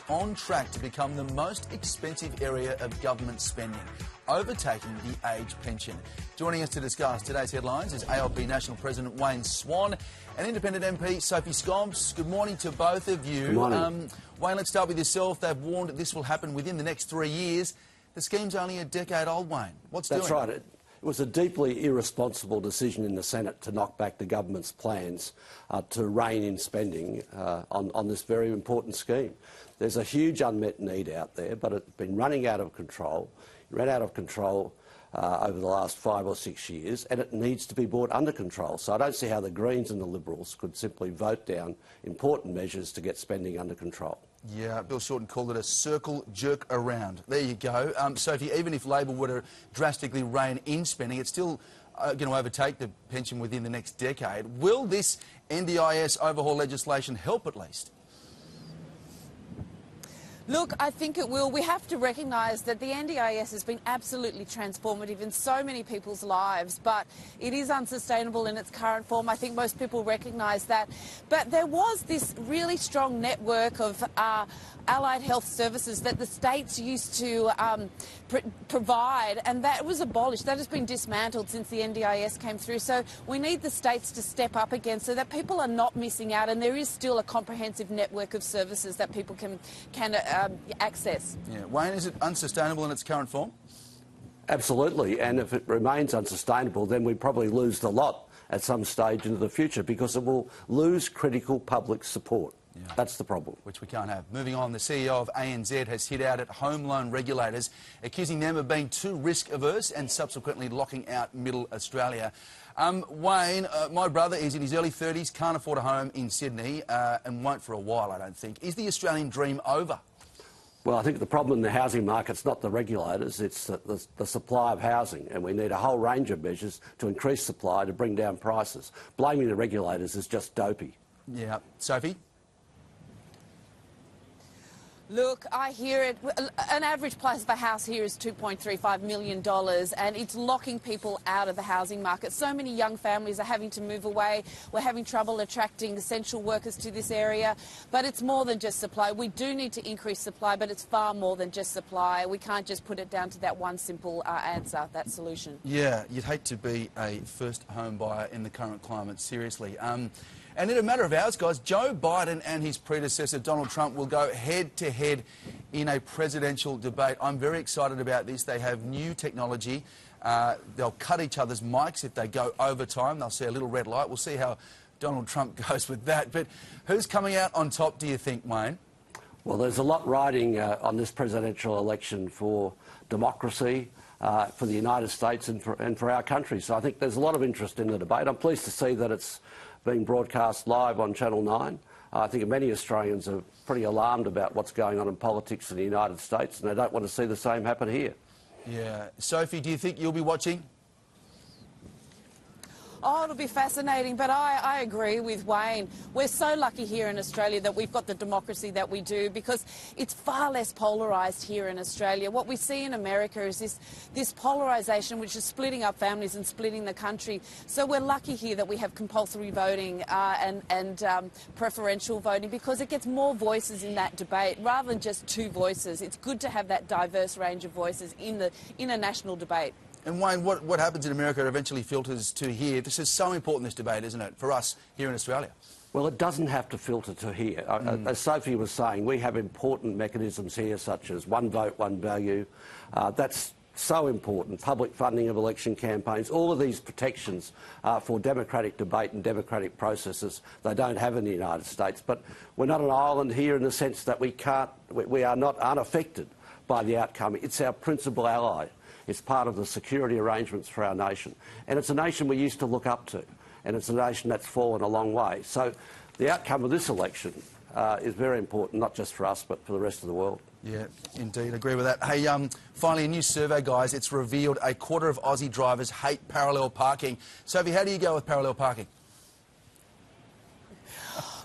on track to become the most expensive area of government spending, overtaking the age pension. Joining us to discuss today's headlines is ALP National President Wayne Swan and Independent MP Sophie Scomps. Good morning to both of you. Good morning. Wayne, let's start with yourself. They've warned that this will happen within the next 3 years. The scheme's only a decade old, Wayne. What's doing it? That's right. It was a deeply irresponsible decision in the Senate to knock back the government's plans to rein in spending on this very important scheme. There's a huge unmet need out there, but it's been running out of control. It ran out of control over the last 5 or 6 years, and it needs to be brought under control. So I don't see how the Greens and the Liberals could simply vote down important measures to get spending under control. Yeah, Bill Shorten called it a circle jerk around. There you go. Sophie, even if Labor were to drastically rein in spending, it's still going to overtake the pension within the next decade. Will this NDIS overhaul legislation help at least? Look, I think it will. We have to recognise that the NDIS has been absolutely transformative in so many people's lives, but it is unsustainable in its current form. I think most people recognise that. But there was this really strong network of allied health services that the states used to provide, and that was abolished. That has been dismantled since the NDIS came through. So we need the states to step up again so that people are not missing out, and there is still a comprehensive network of services that people can access. Yeah. Wayne, is it unsustainable in its current form? Absolutely, and if it remains unsustainable, then we probably lose the lot at some stage into the future because it will lose critical public support. Yeah. That's the problem. Which we can't have. Moving on, the CEO of ANZ has hit out at home loan regulators, accusing them of being too risk-averse and subsequently locking out Middle Australia. Wayne, my brother is in his early 30s, can't afford a home in Sydney and won't for a while, I don't think. Is the Australian dream over? Well, I think the problem in the housing market's not the regulators, it's the supply of housing, and we need a whole range of measures to increase supply to bring down prices. Blaming the regulators is just dopey. Yeah. Sophie? Look, I hear it. An average price of a house here is $2.35 million, and it's locking people out of the housing market. So many young families are having to move away. We're having trouble attracting essential workers to this area. But it's more than just supply. We do need to increase supply, but it's far more than just supply. We can't just put it down to that one simple answer, that solution. Yeah, you'd hate to be a first home buyer in the current climate, seriously. And in a matter of hours, guys, Joe Biden and his predecessor, Donald Trump, will go head-to-head in a presidential debate. I'm very excited about this. They have new technology. They'll cut each other's mics if they go over time. They'll see a little red light. We'll see how Donald Trump goes with that. But who's coming out on top, do you think, Wayne? Well, there's a lot riding on this presidential election for democracy, for the United States and for our country. So I think there's a lot of interest in the debate. I'm pleased to see that it's being broadcast live on Channel 9. I think many Australians are pretty alarmed about what's going on in politics in the United States, and they don't want to see the same happen here. Yeah. Sophie, do you think you'll be watching? Oh, it'll be fascinating, but I agree with Wayne. We're so lucky here in Australia that we've got the democracy that we do because it's far less polarised here in Australia. What we see in America is this polarisation which is splitting up families and splitting the country. So we're lucky here that we have compulsory voting and preferential voting because it gets more voices in that debate rather than just two voices. It's good to have that diverse range of voices in a national debate. And Wayne, what happens in America eventually filters to here. This is so important, this debate, isn't it, for us here in Australia? Well, it doesn't have to filter to here. As Sophie was saying, we have important mechanisms here, such as one vote, one value. That's so important. Public funding of election campaigns, all of these protections for democratic debate and democratic processes, they don't have in the United States. But we're not an island here in the sense that we are not unaffected by the outcome. It's our principal ally. It's part of the security arrangements for our nation. And it's a nation we used to look up to. And it's a nation that's fallen a long way. So the outcome of this election is very important, not just for us, but for the rest of the world. Yeah, indeed. Agree with that. Hey, finally, a new survey, guys. It's revealed a quarter of Aussie drivers hate parallel parking. Sophie, how do you go with parallel parking?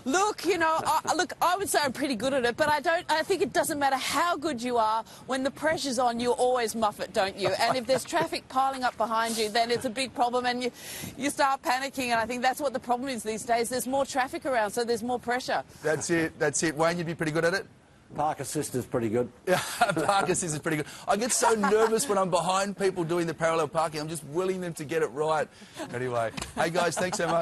Look, you know, I would say I'm pretty good at it, but I think it doesn't matter how good you are. When the pressure's on, you always muff it, don't you? And if there's traffic piling up behind you, then it's a big problem and you start panicking. And I think that's what the problem is these days. There's more traffic around, so there's more pressure. That's it. That's it. Wayne, you'd be pretty good at it? Park assist is pretty good. Park assist is pretty good. I get so nervous when I'm behind people doing the parallel parking. I'm just willing them to get it right. Anyway, hey guys, thanks so much.